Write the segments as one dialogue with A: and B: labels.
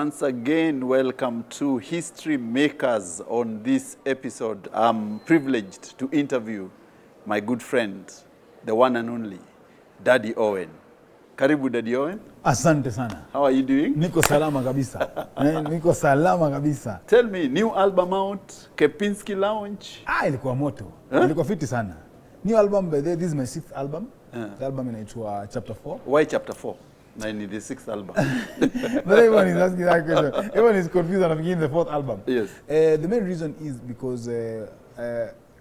A: Once again, welcome to History Makers. On this episode, I'm privileged to interview my good friend, the one and only, Daddy Owen. Karibu, Daddy Owen.
B: Asante sana.
A: How are you doing?
B: Niko salama kabisa. Niko salama kabisa.
A: Tell me, new album out, Kempinski Lounge.
B: Ilikuwa moto. Ilikuwa fiti sana. New album, this is my 6th album. The album inaitwa Chapter 4.
A: Why Chapter 4? In the 6th album.
B: But everyone is asking that question. Everyone is confused and beginning the 4th album.
A: Yes.
B: The main reason is because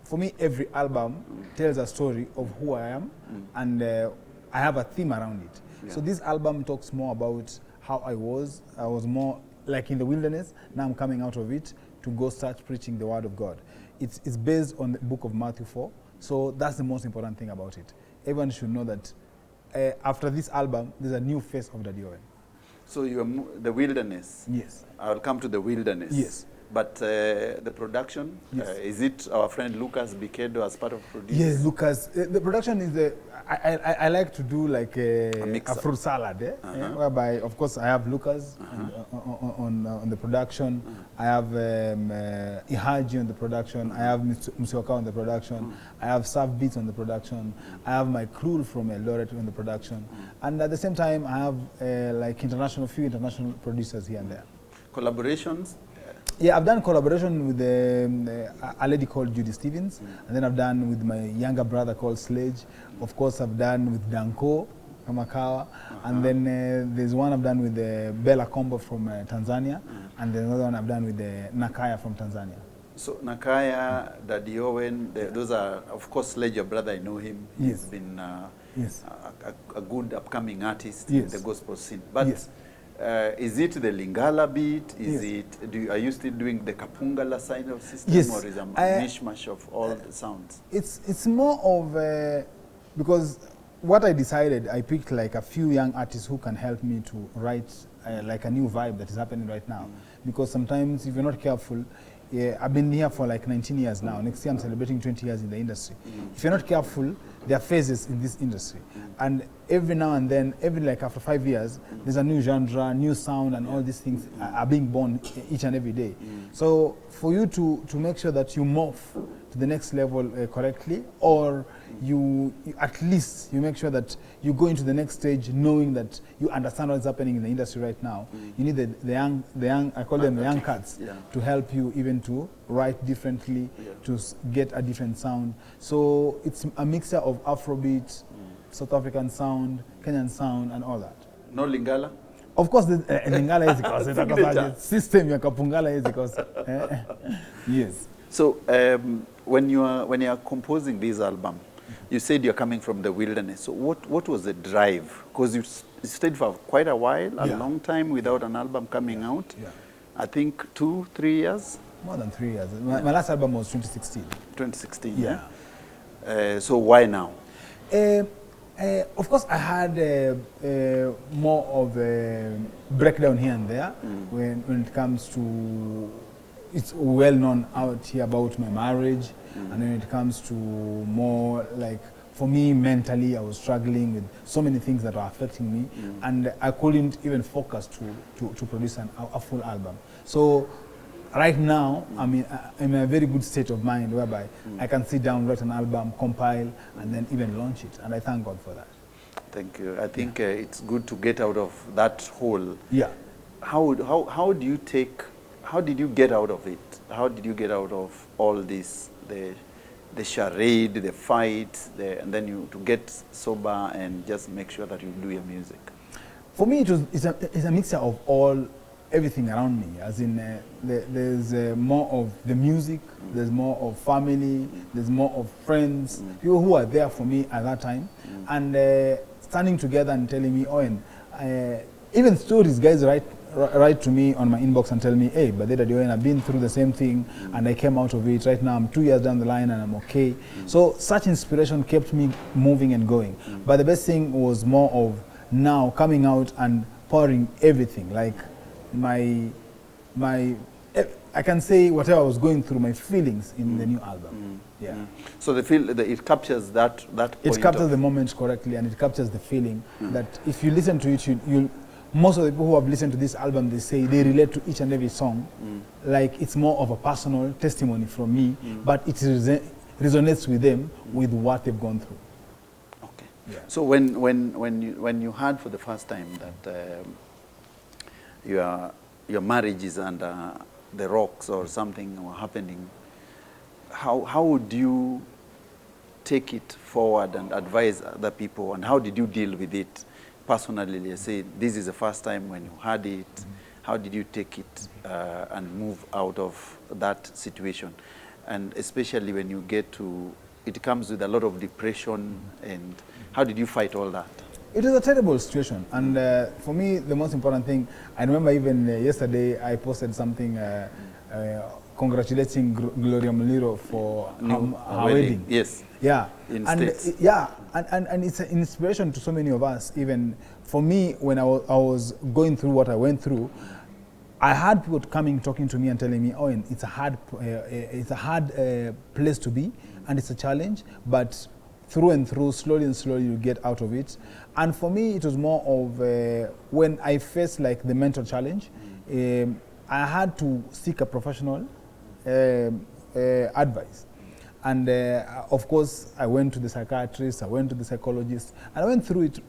B: for me, every album tells a story of who I am, and I have a theme around it. Yeah. So this album talks more about how I was. I was more like in the wilderness. Now I'm coming out of it to go start preaching the word of God. It's based on the book of Matthew 4. So that's the most important thing about it. Everyone should know that after this album, there's a new face of Daddy Owen. So
A: you're the wilderness.
B: Yes.
A: I'll come to the wilderness.
B: Yes.
A: But the production,
B: yes.
A: Is it our friend Lucas Bikedo as part of producing?
B: Yes, Lucas. The production is I like to do like a fruit salad, whereby, of course, I have Lucas on the production. I have Ihaji on the production. I have Musiwaka on the production. I have Sav Beats on the production. I have my crew from Eldoret on the production. And at the same time, I have like few international producers here and there. Collaborations? Yeah, I've done collaboration with a lady called Judy Stevens, and then I've done with my younger brother called Sledge. Of course, I've done with Danko Kamakawa, and then there's one I've done with Bella Combo from Tanzania, and then another one I've done with Nakaya from Tanzania. So Nakaya, Daddy Owen, those are, of course, Sledge, your brother, I know him. Yes. He's been a good upcoming artist in the gospel scene. But is it the Lingala beat? Is it? Are you still doing the Kapungala side of system, or is it a mishmash of all the sounds? It's more of because what I decided, I picked like a few young artists who can help me to write like a new vibe that is happening right now. Because sometimes if you're not careful, I've been here for like 19 years now. Next year I'm celebrating 20 years in the industry. If you're not careful, there are phases in this industry. And every now and then, like after 5 years, there's a new genre, new sound, and all these things are being born each and every day. So for you to make sure that you morph to the next level correctly, or you at least you make sure that you go into the next stage knowing that you understand what's happening in the industry right now. You need the young, I call them the young cats, to help you even to write differently, to get a different sound. So it's a mixture of Afrobeat, South African sound, Kenyan sound, and all that. No Lingala? Of course, the Lingala is because system ya Kapungala is because yes. So when you are composing this album, you said you're coming from the wilderness. So what was the drive? Because you stayed for quite a while, a long time without an album coming out. Yeah. I think 2-3 years? More than 3 years. My last album was 2016. 2016, yeah. So why now? Of course, I had more of a breakdown here and there when it comes to, it's well known out here about my marriage, and when it comes to more like, for me mentally, I was struggling with so many things that were affecting me, and I couldn't even focus to produce a full album. So right now, I'm in a very good state of mind whereby I can sit down, write an album, compile, and then even launch it. And I thank God for that. Thank you. I think it's good to get out of that hole. Yeah. How did you get out of it? How did you get out of all this, the charade, the fight, and then to get sober and just make sure that you do your music? For me, it's a mixture of everything around me, as in there's more of the music, there's more of family, there's more of friends, people who are there for me at that time, and standing together and telling me, Owen, even stories guys write to me on my inbox and tell me, hey, but Daddy Owen, I've been through the same thing and I came out of it. Right now I'm 2 years down the line and I'm okay. So such inspiration kept me moving and going. But the best thing was more of now coming out and pouring everything, like I can say whatever I was going through, my feelings in the new album. So it captures that point. It captures the moment correctly, and it captures the feeling that if you listen to it, most of the people who have listened to this album, they say they relate to each and every song. Like it's more of a personal testimony from me, but it resonates with them with what they've gone through.
A: Okay. Yeah. So when you heard for the first time that your marriage is under the rocks or something were happening, how would you take it forward and advise other people, and how did you deal with it personally? Let's say this is the first time when you had it. How did you take it and move out of that situation? And especially when you get to, it comes with a lot of depression, and how did you fight all that?
B: It is a terrible situation, and for me, the most important thing, I remember even yesterday I posted something congratulating Gloria Muliro for her wedding.
A: Yes.
B: Yeah.
A: In
B: and
A: States.
B: Yeah, and it's an inspiration to so many of us. Even for me, when I was going through what I went through, I had people coming, talking to me and telling me, Owen, it's a hard place to be, and it's a challenge, but through and through, slowly and slowly, you get out of it. And for me, it was more of when I faced like the mental challenge, I had to seek a professional advice. And of course, I went to the psychiatrist, I went to the psychologist, and I went through it.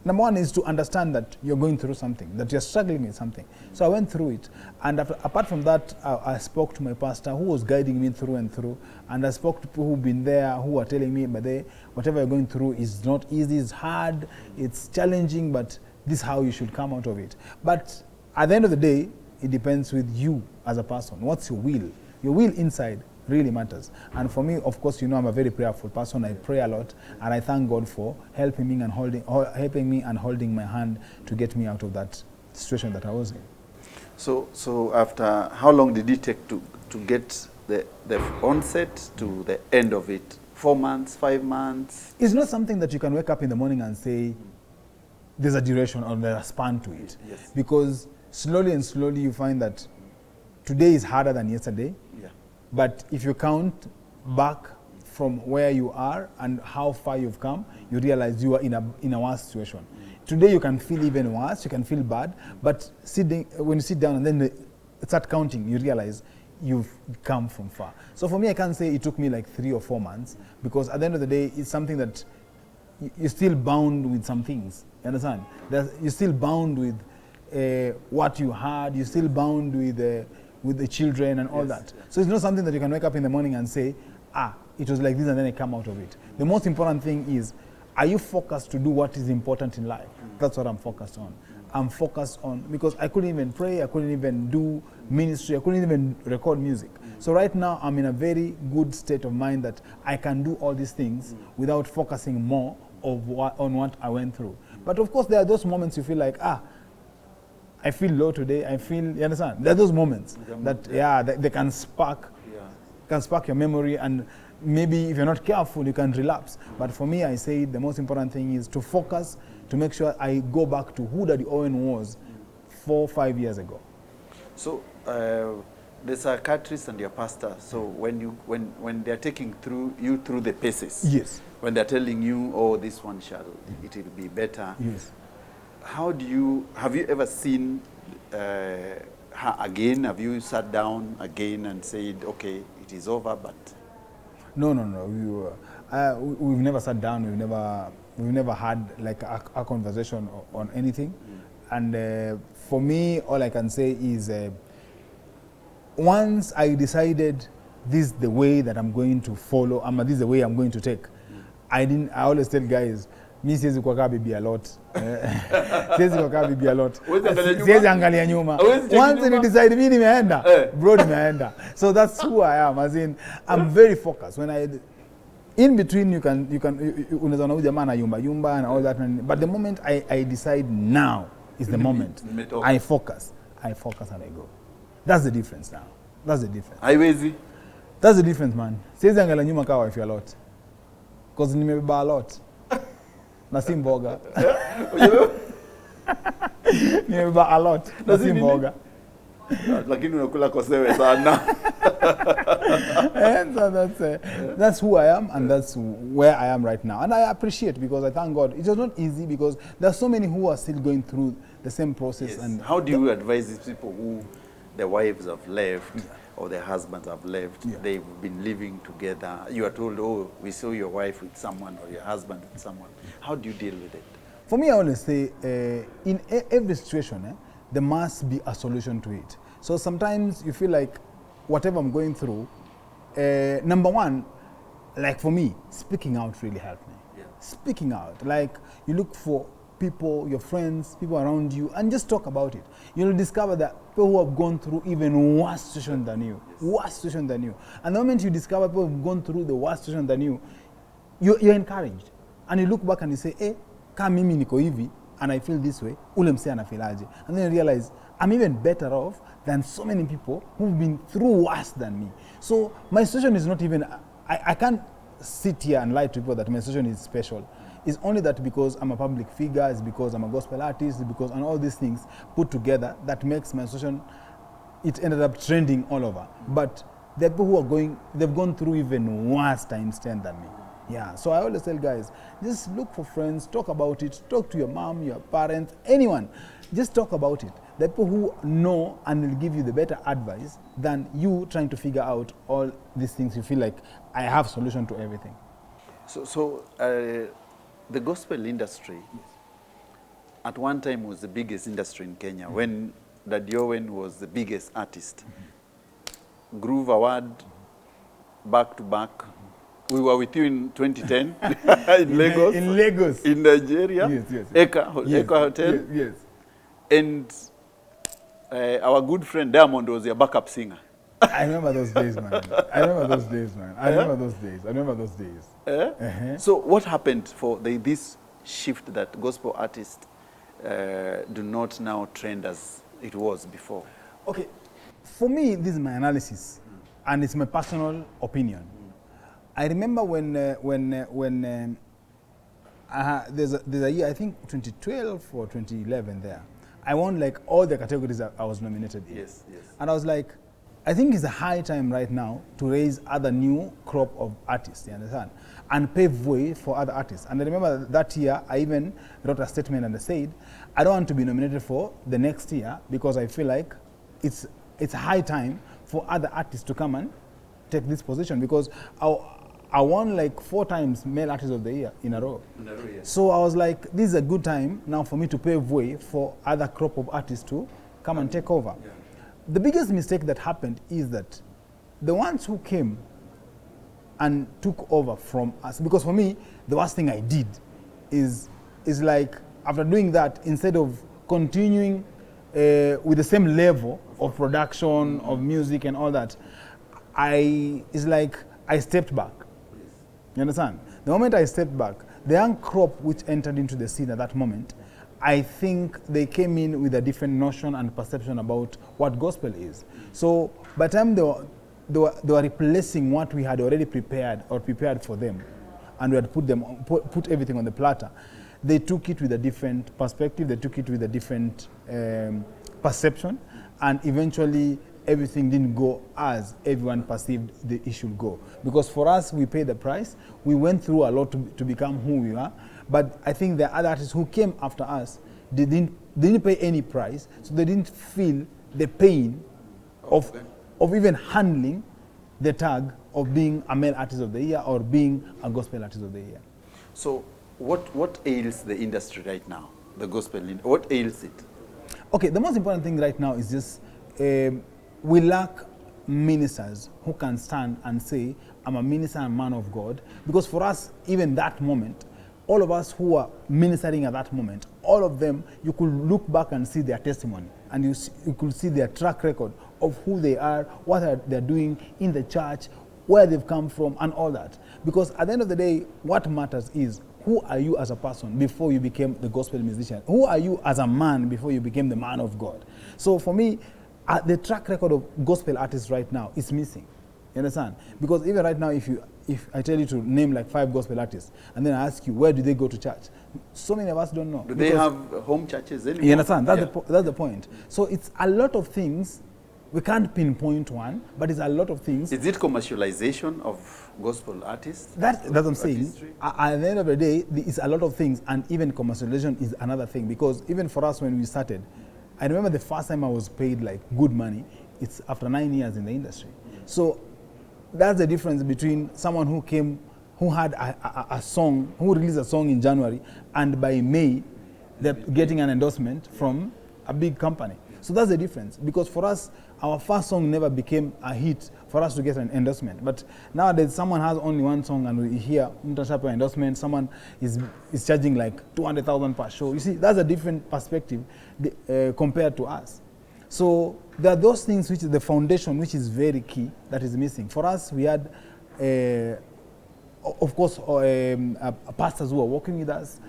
B: Number one is to understand that you're going through something, that you're struggling with something. So I went through it. And apart from that, I spoke to my pastor who was guiding me through and through. And I spoke to people who've been there, who were telling me, but whatever you're going through is not easy, it's hard, it's challenging, but this is how you should come out of it. But at the end of the day, it depends with you as a person. What's your will? Your will inside really matters. And for me, of course, you know, I'm a very prayerful person. I pray a lot, and I thank God for helping me and holding my hand to get me out of that situation that I was in.
A: So after how long did it take to get the onset to the end of it? 4 months, 5 months?
B: It's not something that you can wake up in the morning and say there's a duration or there's a span to it.
A: Yes.
B: Because slowly and slowly you find that today is harder than yesterday.
A: Yeah.
B: But if you count back from where you are and how far you've come, you realize you are in a worse situation. Today you can feel even worse, you can feel bad, but when you sit down and then start counting, you realize you've come from far. So for me, I can't say it took me like 3 or 4 months, because at the end of the day, it's something that you're still bound with some things. You understand? You're still bound with what you had, you're still bound with the children and all that. So it's not something that you can wake up in the morning and say, it was like this and then I come out of it. The most important thing is, are you focused to do what is important in life? That's what I'm focused on. I'm focused on, because I couldn't even pray, I couldn't even do ministry, I couldn't even record music. So right now I'm in a very good state of mind that I can do all these things without focusing more on what I went through. But of course there are those moments you feel like, I feel low today, you understand? There are those moments that they can spark your memory, and maybe if you're not careful, you can relapse. But for me, I say the most important thing is to focus, to make sure I go back to who Daddy Owen was 4 or 5 years ago.
A: So the psychiatrist and your pastor, so when they're taking you through the paces,
B: yes,
A: when they're telling you, this one it will be better,
B: yes,
A: have you ever seen her again? Have you sat down again and said, okay, it is over, but...
B: No. We've never sat down. We've never had like a conversation on anything. And for me, all I can say is, once I decided this is the way that I'm going to follow, this is the way I'm going to take. I always tell guys, mi siwezi kukaa bibi a lot. Siwezi kukaa bibi a lot. Siwezi angalia nyuma. Once you decide mimi nimeenda, bro nimeenda. So that's who I am. As in, I'm very focused. In between you can unaweza na jamaa na yumba and all that, but the moment I decide now is the moment. I focus and I go. That's the difference now. That's the difference.
A: Haiwezi.
B: That's the difference, man. Siwezi angalia nyuma kama wife a lot. Because nimebeba a lot. Na si mboga. Nimebeba a lot. Na si mboga.
A: Lakini unakula kosewe sana.
B: that's who I am, and that's where I am right now. And I appreciate, because I thank God. It was not easy, because there are so many who are still going through the same process.
A: Yes.
B: And
A: how do you advise these people who their wives have left or their husbands have left? They've been living together. You are told, oh, we saw your wife with someone or your husband with someone. How do you deal with it?
B: For me, I always say, in every situation, there must be a solution to it. So sometimes you feel like whatever I'm going through, number one, like for me, speaking out really helped me. Yeah. Speaking out, like you look for people, your friends, people around you, and just talk about it. You'll discover that people who have gone through even worse situation than you, worse situation than you. And the moment you discover people who have gone through the worst situation than you, you're encouraged. And you look back and you say, hey, kama mimi niko hivi, and I feel this way, ule msee anafilaje. And then you realize, I'm even better off than so many people who've been through worse than me. So my situation is not even, I can't sit here and lie to people that my situation is special. It's only that because I'm a public figure, it's because I'm a gospel artist, it's because, and all these things put together that makes my situation, it ended up trending all over. But the people who are they've gone through even worse times 10 than me. Yeah, so I always tell guys, just look for friends, talk about it, talk to your mom, your parents, anyone. Just talk about it. The people who know and will give you the better advice than you trying to figure out all these things. You feel like I have a solution to everything.
A: So the gospel industry at one time was the biggest industry in Kenya when Daddy Owen was the biggest artist. Groove Award, back to back. We were with you in 2010 in Lagos.
B: In Lagos.
A: In Nigeria.
B: Yes.
A: Eka Hotel.
B: Yes.
A: And our good friend Diamond was your backup singer.
B: I remember those days, man. I remember those days.
A: So what happened for this shift that gospel artists do not now trend as it was before? Okay.
B: For me, this is my analysis, and it's my personal opinion. I remember when there's a year, I think 2012 or 2011 there, I won like all the categories that I was nominated in.
A: Yes.
B: And I was like, I think it's a high time right now to raise other new crop of artists, you understand? And pave way for other artists. And I remember that year, I even wrote a statement and I said, I don't want to be nominated for the next year because I feel like it's a high time for other artists to come and take this position, because I won like 4 times Male Artist of the Year in a row. Yes. So I was like, this is a good time now for me to pave way for other crop of artists to come and take over. Yeah. The biggest mistake that happened is that the ones who came and took over from us, because for me, the worst thing I did is like, after doing that, instead of continuing with the same level of production, of music and all that, it's like I stepped back. You understand? The moment I stepped back, the young crop which entered into the scene at that moment, I think they came in with a different notion and perception about what gospel is. So by the time they were replacing what we had already prepared for them, and we had put everything on the platter, they took it with a different perspective, they took it with a different perception, and eventually everything didn't go as everyone perceived it should go. Because for us, we paid the price. We went through a lot to become who we are. But I think the other artists who came after us, they didn't pay any price, so they didn't feel the pain of even handling the tag of being a Male Artist of the Year or being a Gospel Artist of the Year.
A: So what ails the industry right now, the gospel industry? What ails it?
B: Okay, the most important thing right now is just we lack ministers who can stand and say, I'm a minister and man of God. Because for us, even that moment, all of us who are ministering at that moment, all of them, you could look back and see their testimony. And you could see their track record of who they are, what they're doing in the church, where they've come from, and all that. Because at the end of the day, what matters is, who are you as a person before you became the gospel musician? Who are you as a man before you became the man of God? So for me, the track record of gospel artists right now is missing. You understand? Because even right now, if I tell you to name like 5 gospel artists, and then I ask you, where do they go to church? So many of us don't know.
A: Do they have home churches anymore?
B: You understand? That's the point. So it's a lot of things We can't pinpoint one, but it's a lot of things.
A: Is it commercialization of gospel artists?
B: That's what I'm saying. At the end of the day, it's a lot of things, and even commercialization is another thing, because even for us when we started, I remember the first time I was paid like good money, it's after 9 years in the industry. So that's the difference between someone who came, who had a song, who released a song in January, and by May, they're getting an endorsement from a big company. So that's the difference, because for us, our first song never became a hit for us to get an endorsement. But nowadays, someone has only one song and we hear endorsement, someone is charging like 200,000 per show. You see, that's a different perspective compared to us. So there are those things which is the foundation, which is very key, that is missing. For us, we had, of course, pastors who are working with us,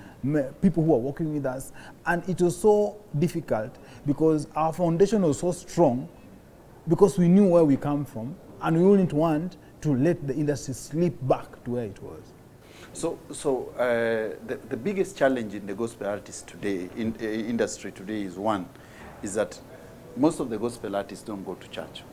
B: people who are working with us, and it was so difficult because our foundation was so strong, because we knew where we come from, and we wouldn't want to let the industry slip back to where it was.
A: So the biggest challenge in the gospel artists today, in industry today, is that most of the gospel artists don't go to church.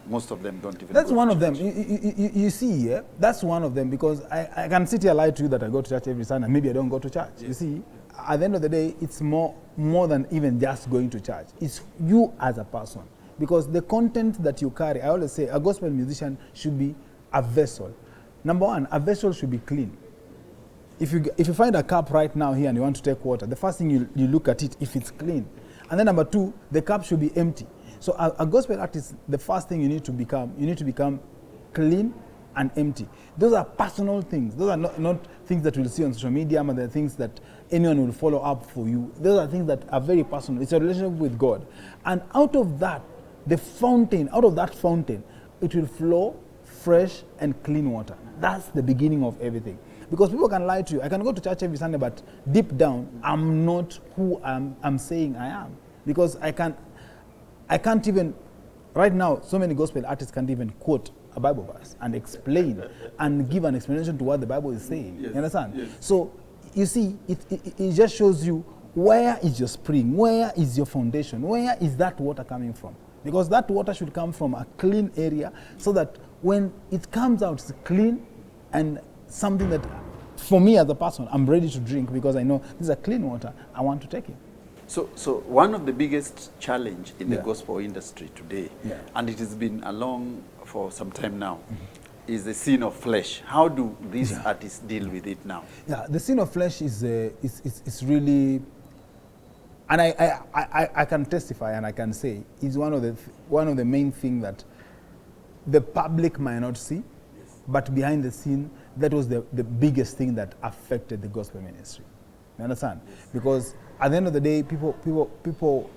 A: Most of them don't even
B: That's
A: go
B: one
A: to
B: of
A: church.
B: them. You see, yeah? That's one of them, because I can sit here lie to you that I go to church every Sunday, maybe I don't go to church. Yes. You see, at the end of the day, it's more than even just going to church. It's you as a person. Because the content that you carry, I always say a gospel musician should be a vessel. Number one, a vessel should be clean. If you find a cup right now here and you want to take water, the first thing you look at it if it's clean. And then number two, the cup should be empty. So a gospel artist, the first thing you need to become clean and empty. Those are personal things. Those are not things that you'll see on social media, but they're things that anyone will follow up for you. Those are things that are very personal. It's a relationship with God. And out of that fountain, it will flow fresh and clean water. That's the beginning of everything. Because people can lie to you. I can go to church every Sunday, but deep down, I'm not who I'm saying I am. Because I can't even, right now, so many gospel artists can't even quote a Bible verse and explain and give an explanation to what the Bible is saying. Yes. You understand? Yes. So, you see, it just shows you where is your spring, where is your foundation, where is that water coming from? Because that water should come from a clean area, so that when it comes out, it's clean and something that, for me as a person, I'm ready to drink, because I know this is a clean water, I want to take it.
A: So one of the biggest challenge in the gospel industry today, and it has been along for some time now, is the sin of flesh. How do these artists deal with it now? Yeah,
B: the sin of flesh is really, and I can testify and I can say it's one of the main things that the public might not see, but behind the scene, that was the biggest thing that affected the gospel ministry. You understand? Yes. Because at the end of the day, people,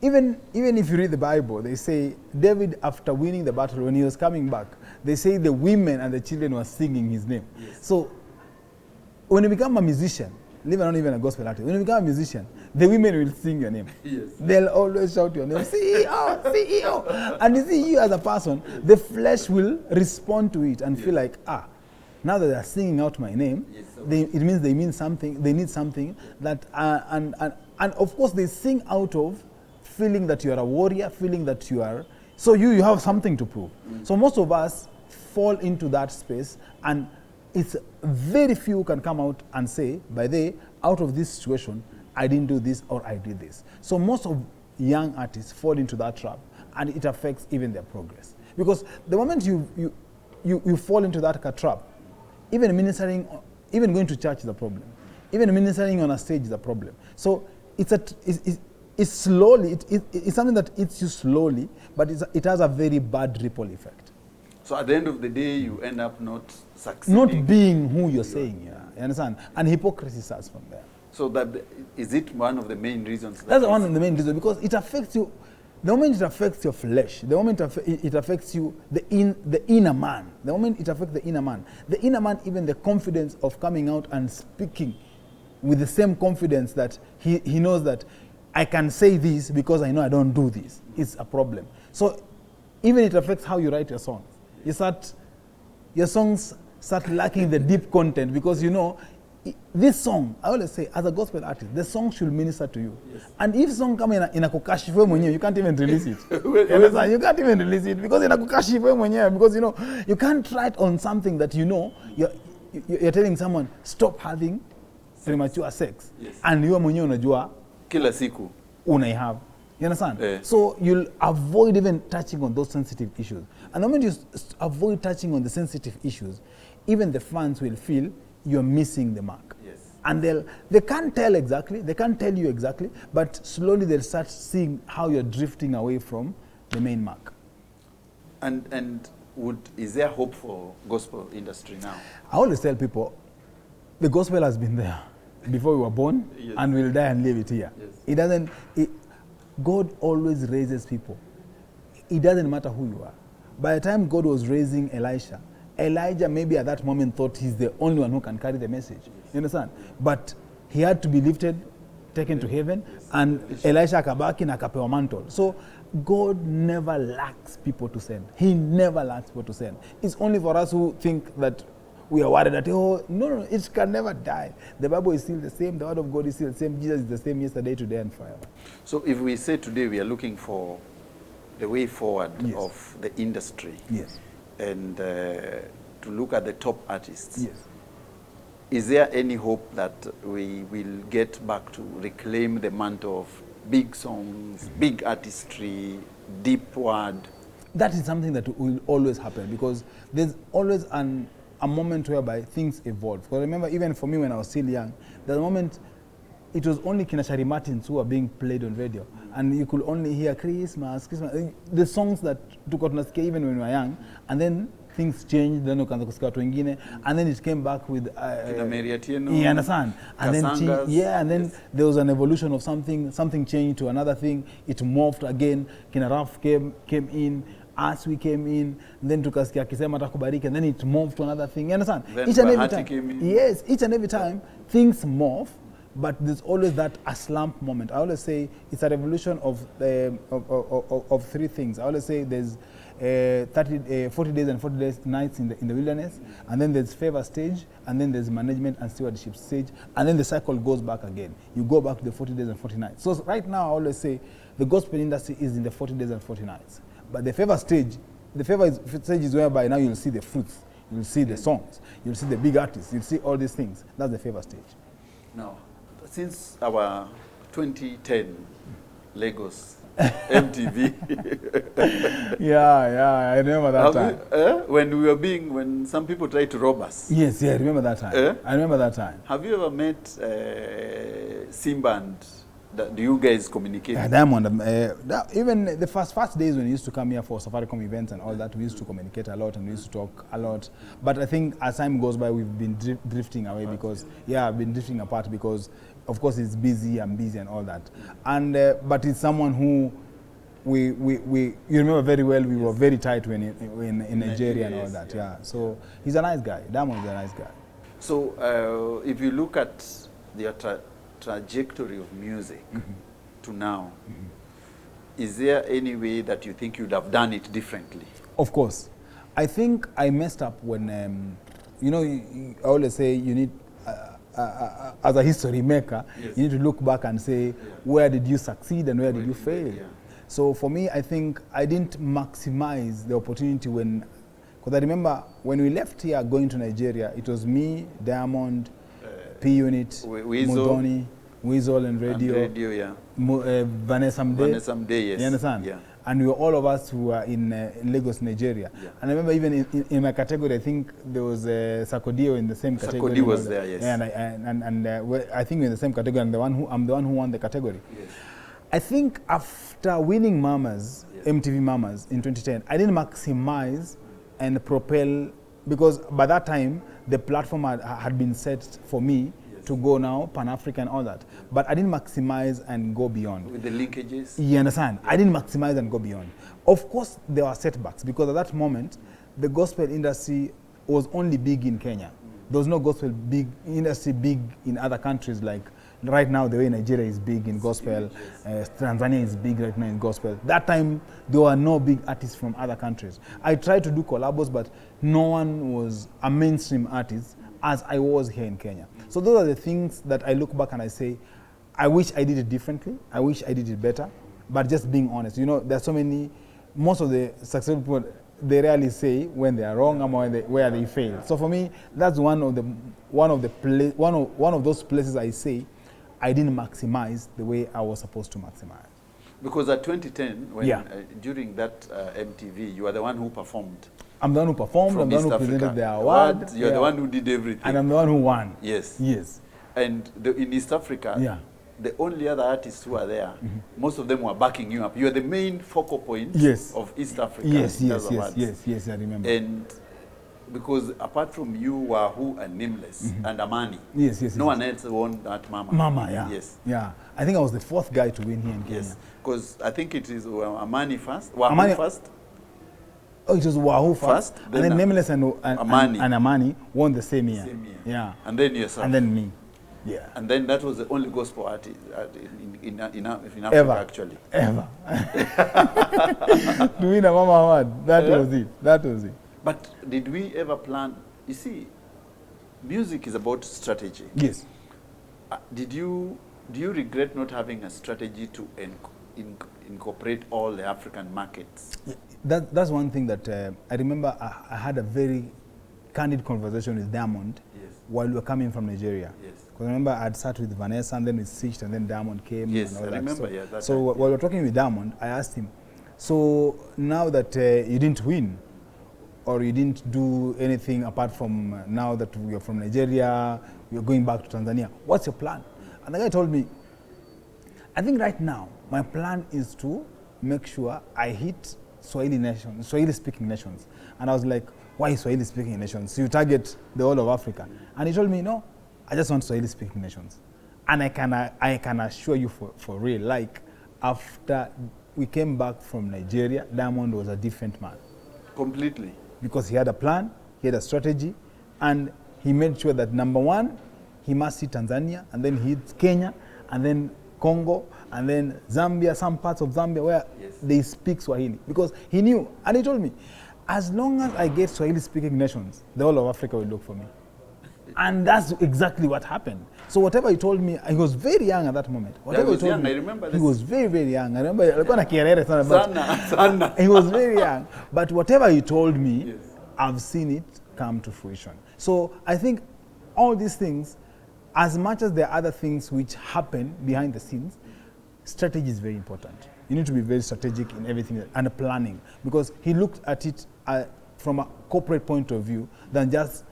B: even if you read the Bible, they say David, after winning the battle, when he was coming back, they say the women and the children were singing his name. Yes. So when you become a musician, not even a gospel artist, when you become a musician, the women will sing your name. Yes. They'll always shout your name, CEO, CEO. And you see, you as a person, the flesh will respond to it and feel like, now that they're singing out my name, it means they mean something, they need something that, and of course they sing out of feeling that you are a warrior, feeling that you are, so you have something to prove. So most of us fall into that space, and it's very few can come out and say, out of this situation, I didn't do this or I did this. So most of young artists fall into that trap, and it affects even their progress. Because the moment you fall into that trap, even ministering, even going to church is a problem. Even ministering on a stage is a problem. So it's slowly, it's something that eats you slowly, but it has a very bad ripple effect.
A: So at the end of the day, you end up not succeeding.
B: Not being who you're saying, you understand? And hypocrisy starts from there.
A: So is it one of the main reasons?
B: That's one of the main reasons, because it affects you. The moment it affects your flesh, the moment it affects you, the inner man, the moment it affects the inner man, even the confidence of coming out and speaking with the same confidence that he knows that I can say this because I know I don't do this, it's a problem. So even it affects how you write your songs. Your songs start lacking the deep content, because this song, I always say, as a gospel artist, the song should minister to you.
A: Yes.
B: And if song come in a kukashifu mwenyewe, you can't even release it. You understand? You can't even release it because in a kukashifu mwenyewe, because you know, you can't write on something that you know, you're telling someone, stop having premature sex.
A: Yes.
B: And you mwenyewe unajua
A: kila siku
B: have. You understand? So you'll avoid even touching on those sensitive issues. And the moment you avoid touching on the sensitive issues, even the fans will feel you're missing the mark.
A: Yes.
B: And they can't tell exactly, they can't tell you exactly, but slowly they'll start seeing how you're drifting away from the main mark.
A: And is there hope for gospel industry now?
B: I always tell people, the gospel has been there before we were born, yes, and we'll die and leave it here. Yes. God always raises people. It doesn't matter who you are. By the time God was raising Elijah maybe at that moment thought he's the only one who can carry the message. You understand? But he had to be lifted, taken to heaven, and Elisha akabaki na akapewa mantle. So God never lacks people to send. He never lacks people to send. It's only for us who think that we are worried that, oh, no, it can never die. The Bible is still the same. The word of God is still the same. Jesus is the same yesterday, today, and forever.
A: So if we say today we are looking for the way forward, yes, of the industry,
B: yes,
A: and to look at the top artists,
B: yes,
A: is there any hope that we will get back to reclaim the mantle of big songs, big artistry, deep word?
B: That is something that will always happen because there's always a moment whereby things evolve. Because remember, even for me when I was still young, the moment it was only Kinashari Martins who were being played on radio, and you could only hear Christmas, the songs that took out Nasike even when we were young, and then things changed, then ukaanza kusikia watu wengine, and then it came back with you understand? And then there was an evolution of something changed to another thing, it morphed again, Kina Raf came in, as we came in, then tukasikia akisema atakubariki, and then it morphed to another thing. You understand?
A: Then
B: each and every time. Yes, each and every time things morph, but there's always that a slump moment. I always say it's a revolution of three things. I always say there's 40 days and 40 days nights in the wilderness, and then there's favor stage, and then there's management and stewardship stage, and then the cycle goes back again. You go back to the 40 days and 40 nights. So right now I always say the gospel industry is in the 40 days and 40 nights. But the favor stage is whereby now you'll see the fruits, you'll see the songs, you'll see the big artists, you'll see all these things. That's the favor stage.
A: Now, since our 2010 Lagos MTV.
B: yeah, I remember that time.
A: When some people tried to rob us.
B: Yes, I remember that time. I remember that time.
A: Have you ever met Simba and do you guys communicate?
B: Diamond, even the first days when we used to come here for Safaricom events and all that, we used to communicate a lot and we used to talk a lot. But I think as time goes by, we've been drifting away because, I've been drifting apart because, of course, it's busy, I'm busy and all that. And but it's someone who you remember very well, we were very tight when in Nigeria and all that. Yeah. So he's a nice guy. Diamond is a nice guy.
A: So if you look at the trajectory of music to now, is there any way that you think you'd have done it differently? Of
B: course. I think I messed up when, I always say you need, as a history maker, you need to look back and say, where did you succeed and where did you fail? So for me, I think I didn't maximize the opportunity because I remember when we left here going to Nigeria, it was me, Diamond, P-Unit, Modoni, Weasel and Radio, Vanessa Mdee, yes. You understand? Yeah. And we were all of us who were in Lagos, Nigeria. Yeah. And I remember even in my category, I think there was Sarkodie in the same category.
A: Sarkodie was there, yes.
B: And I think we're in the same category, and I'm the one who won the category. Yes. I think after winning Mamas, MTV Mamas in 2010, I didn't maximize and propel, because by that time, the platform had been set for me to go now, Pan-African and all that. But I didn't maximize and go beyond.
A: With the linkages?
B: You understand? I didn't maximize and go beyond. Of course, there were setbacks, because at that moment, the gospel industry was only big in Kenya. There was no gospel industry big in other countries, like right now, the way Nigeria is big in gospel, Tanzania is big right now in gospel. That time, there were no big artists from other countries. I tried to do collabos, but no one was a mainstream artist as I was here in Kenya. So those are the things that I look back and I say, I wish I did it differently. I wish I did it better. But just being honest, there's so many, most of the successful people, they rarely say when they are wrong or where they fail. So for me, that's one of those places I say I didn't maximize the way I was supposed to maximize.
A: Because at 2010, when during that MTV, you are the one who performed.
B: I'm the one who performed. I'm the one who presented the award.
A: You're the one who did everything.
B: And I'm the one who won.
A: Yes.
B: Yes.
A: And in East Africa, the only other artists who are there, most of them were backing you up. You are the main focal point of East Africa.
B: Yes, I remember.
A: And because apart from you, Wahoo and Nameless and Amani, no one else won that Mama.
B: Mama, yeah.
A: Yes.
B: Yeah. I think I was the fourth guy to win here in Kenya.
A: Yes. Because I think it is Amani first, Wahoo first.
B: Oh, it was Wahoo first, and then Nameless and Amani won the same year. Yeah.
A: And then yourself.
B: And then me. Yeah.
A: And then that was the only gospel artist in Africa, actually.
B: Ever. To win a Mama Award, that was it. That was it.
A: But did we ever plan? You see, music is about strategy.
B: Yes.
A: Do you regret not having a strategy to incorporate all the African markets?
B: Yeah, that's one thing that I remember. I had a very candid conversation with Diamond while we were coming from Nigeria. Yes. Because I remember I'd sat with Vanessa and then with Sitch and then Diamond came.
A: Yes,
B: and all
A: I remember.
B: That. So while we were talking with Diamond, I asked him, so now that you didn't win, or you didn't do anything apart from now that we are from Nigeria, we are going back to Tanzania, what's your plan? And the guy told me, I think right now, my plan is to make sure I hit Swahili-speaking nations. And I was like, why Swahili-speaking nations? You target the whole of Africa. And he told me, no, I just want Swahili-speaking nations. And I can assure you for real, like after we came back from Nigeria, Diamond was a different man.
A: Completely.
B: Because he had a plan, he had a strategy, and he made sure that number one, he must hit Tanzania, and then he hit Kenya, and then Congo, and then Zambia, some parts of Zambia where they speak Swahili. Because he knew, and he told me, as long as I get Swahili-speaking nations, the whole of Africa will look for me. And that's exactly what happened. So whatever he told me, he was very young at that moment. Whatever he told me,
A: I remember this.
B: He was very, very young. I remember, he was very young. But whatever he told me, I've seen it come to fruition. So I think all these things, as much as there are other things which happen behind the scenes, strategy is very important. You need to be very strategic in everything and planning, because he looked at it from a corporate point of view than just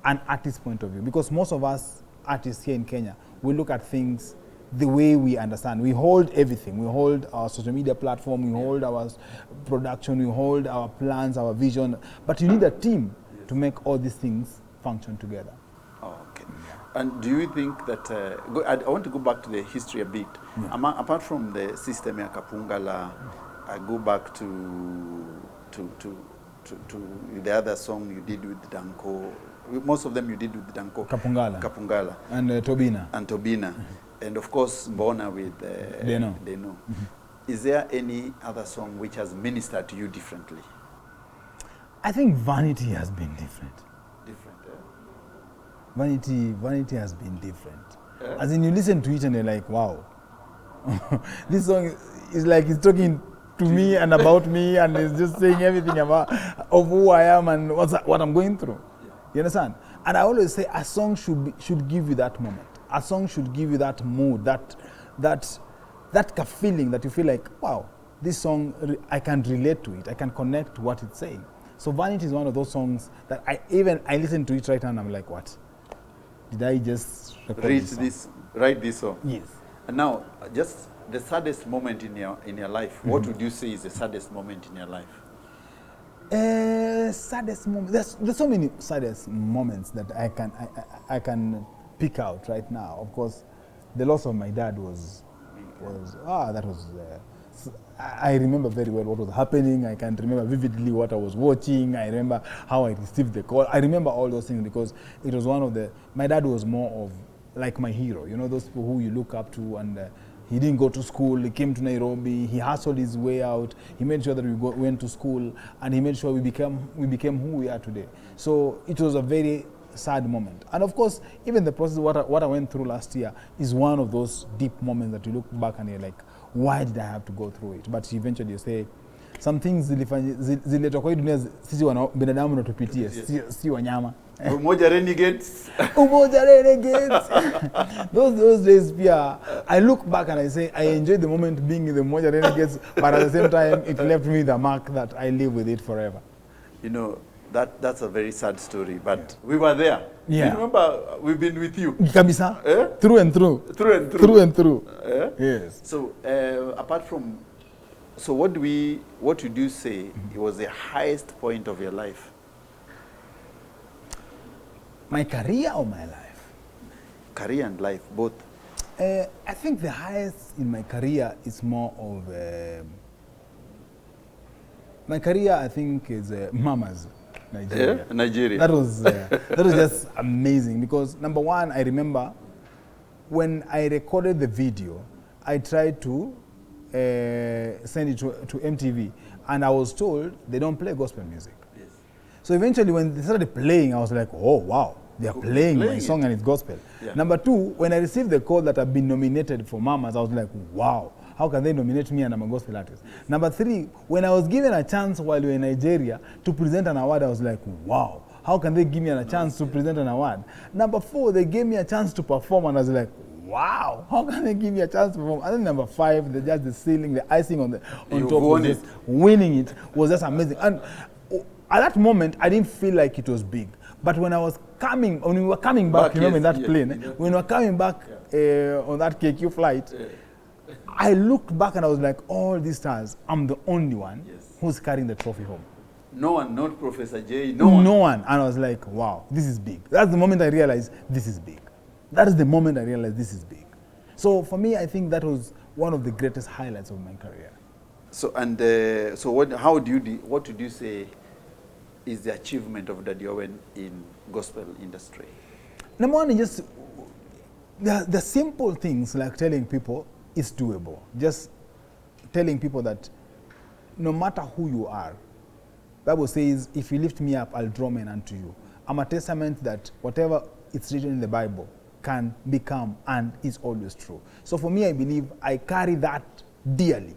B: an artist point of view. Because most of us artists here in Kenya, we look at things the way we understand. We hold everything. We hold our social media platform, we hold our production, we hold our plans, our vision. But you need a team to make all these things function together.
A: Okay. And do you think that, I want to go back to the history a bit. Apart from the system ya Kapungala, I go back to the other song you did with Danko. Most of them you did with Danko. Kapungala.
B: And Tobina.
A: And Tobina. And of course, Mbona with Deno. Is there any other song which has ministered to you differently?
B: I think Vanity has been different.
A: Different,
B: Vanity has been different. As in, you listen to it and you're like, wow. This song is like it's talking to me and about me, and it's just saying everything of who I am and what I'm going through. You understand? And I always say a song should give you that moment. A song should give you that mood, that feeling that you feel like, wow, this song, I can relate to it. I can connect to what it's saying. So Vanity is one of those songs that I listen to it right now and I'm like, what? Did I just write
A: this song?
B: Yes.
A: And now, just the saddest moment in your life. What would you say is the saddest moment in your life?
B: Saddest moment. There's so many saddest moments that I can pick out right now. Of course, the loss of my dad I remember very well what was happening. I can remember vividly what I was watching. I remember how I received the call. I remember all those things because it was my dad was more of like my hero. You know, those people who you look up to, and he didn't go to school. He came to Nairobi. He hustled his way out. He made sure that we went to school, and he made sure we became who we are today. So it was a very sad moment. And of course, even the process, what I went through last year is one of those deep moments that you look back and you're like, why did I have to go through it? But eventually you say, some things ziletwa kwa hii dunia sisi binadamu natupitia, si wanyama.
A: Umoja renegades.
B: Umoja renegades. Those days, Pia, I look back and I say, I enjoyed the moment being in the Umoja renegades, but at the same time, it left me the mark that I live with it forever.
A: You know, that's a very sad story, but we were there.
B: Yeah.
A: You remember, we've been with you.
B: Kabisa?
A: Eh?
B: Through and through.
A: Through and through.
B: Through and through.
A: Eh?
B: Yes.
A: So, apart from, so what would you say it was the highest point of your life?
B: My career or my life?
A: Career and life, both.
B: I think the highest in my career is more of... my career, I think, is Mama's Nigeria.
A: Nigeria.
B: That was just amazing because, number one, I remember when I recorded the video, I tried to send it to MTV, and I was told they don't play gospel music.
A: Yes.
B: So eventually when they started playing, I was like, oh, wow, they are playing my song and it's gospel. Yeah. Number two, when I received the call that I've been nominated for Mamas, I was like, wow, how can they nominate me and I'm a gospel artist? Number three, when I was given a chance while we were in Nigeria to present an award, I was like, wow, how can they give me a chance to present an award? Number four, they gave me a chance to perform, and I was like, wow, how can they give me a chance to perform? And then number five, the ceiling, the icing on top of it, winning it was just amazing. And at that moment, I didn't feel like it was big. But when we were coming back, you know, in that plane, when we were coming back on that KQ flight, I looked back and I was like, all these stars, I'm the only one who's carrying the trophy home.
A: No one, not Professor J,
B: no one. And I was like, wow, this is big. That's the moment I realized this is big. That is the moment I realized this is big. So for me, I think that was one of the greatest highlights of my career.
A: So, and what would you say is the achievement of Daddy Owen in gospel industry?
B: Number one is just the simple things like telling people it's doable. Just telling people that no matter who you are, the Bible says, if you lift me up, I'll draw men unto you. I'm a testament that whatever it's written in the Bible can become and is always true. So for me, I believe I carry that dearly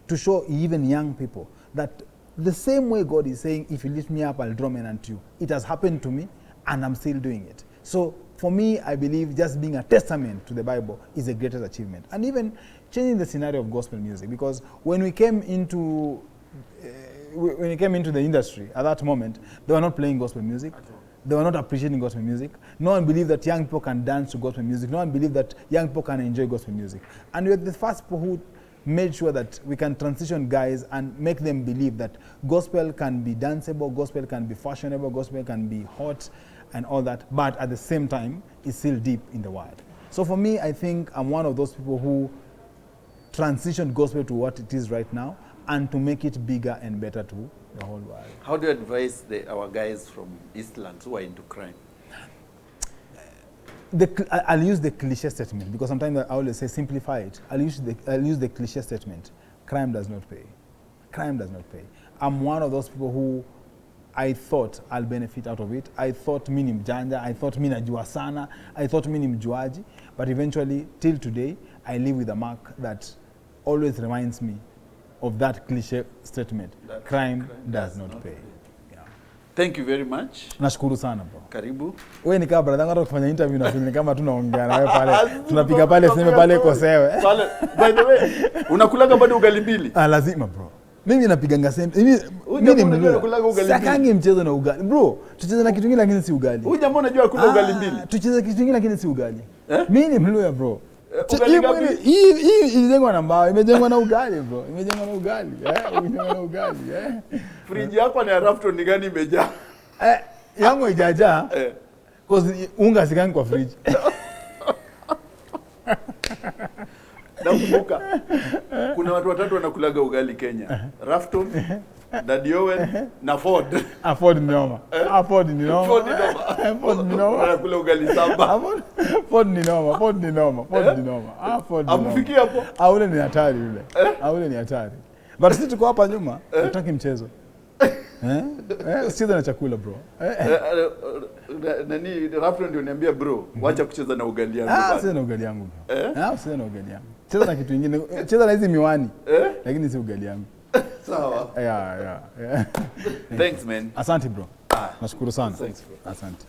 B: to show even young people that the same way God is saying, if you lift me up, I'll draw men unto you. It has happened to me, and I'm still doing it. So for me, I believe just being a testament to the Bible is the greatest achievement. And even changing the scenario of gospel music, because when we came into the industry at that moment, they were not playing gospel music. They were not appreciating gospel music. No one believed that young people can dance to gospel music. No one believed that young people can enjoy gospel music. And we were the first people who made sure that we can transition guys and make them believe that gospel can be danceable, gospel can be fashionable, gospel can be hot and all that, but at the same time, it's still deep in the word. So for me, I think I'm one of those people who transitioned gospel to what it is right now and to make it bigger and better to the whole world.
A: How do you advise our guys from Eastlands who are into crime?
B: I'll use the cliche statement because sometimes I always say simplify it. I'll use the cliche statement. Crime does not pay. Crime does not pay. I'm one of those people who I thought I'll benefit out of it. I thought mi ni mjanja. I thought mi najua sana. I thought mi ni mjuaji. But eventually, till today, I live with a mark that always reminds me of that cliche statement. Crime does not pay.
A: Thank you very much.
B: Nashukuru sana bro.
A: Karibu.
B: Wewe ni kama brother ngaro kufanya interview na feel kama tunaongea na wewe pale. Tunapiga pale sema pale iko sewe.
A: Pale by the way, unakulaga bado ugali mbili?
B: Lazima bro. Mimi napiganga same. Mimi
A: unakulaga ugali mbili.
B: Sakangi mchezo na ugali. Bro, tucheze na kitu kingine lakini si ugali.
A: Huyu jamaa unajua kula ugali mbili.
B: Tucheze kitu kingine lakini si ugali. Mimi ni Mluya bro.
A: Hii
B: imejengwa na mbao, imejengwa na ugali bro. Imejengwa na ugali. Imejengwa na ugali.
A: Fridge yako ni Rafton ni gani imejaa?
B: Yangu ijaja. Cause unga sikangi kwa fridge.
A: Nakumbuka kuna watu watatu wanakulaga ugali Kenya. Rafton, Daddy Owen na Ford.
B: Ford ni noma. Ford ni noma.
A: Ford ni noma.
B: Ford ni noma.
A: Wanakula ugali samba.
B: Ford ni noma. Ford ni noma. Ford ni noma. Ford ni noma.
A: Amfikia hapo?
B: Ule ni hatari yule. Ule ni hatari. But sisi tuko hapa nyuma, tutaki mchezo. Cheza na chakula bro.
A: Nani Rafro ndio niambia bro, wacha kucheza na ugali yangu.
B: Cheza na ugali yangu. Cheza na ugali yangu. Cheza na kitu kingine. Cheza na hizi miwani. Lakini si ugali yangu.
A: Sawa.
B: Yeah.
A: Thanks man.
B: Asante bro. Nashukuru sana.
A: Thanks bro.
B: Asante.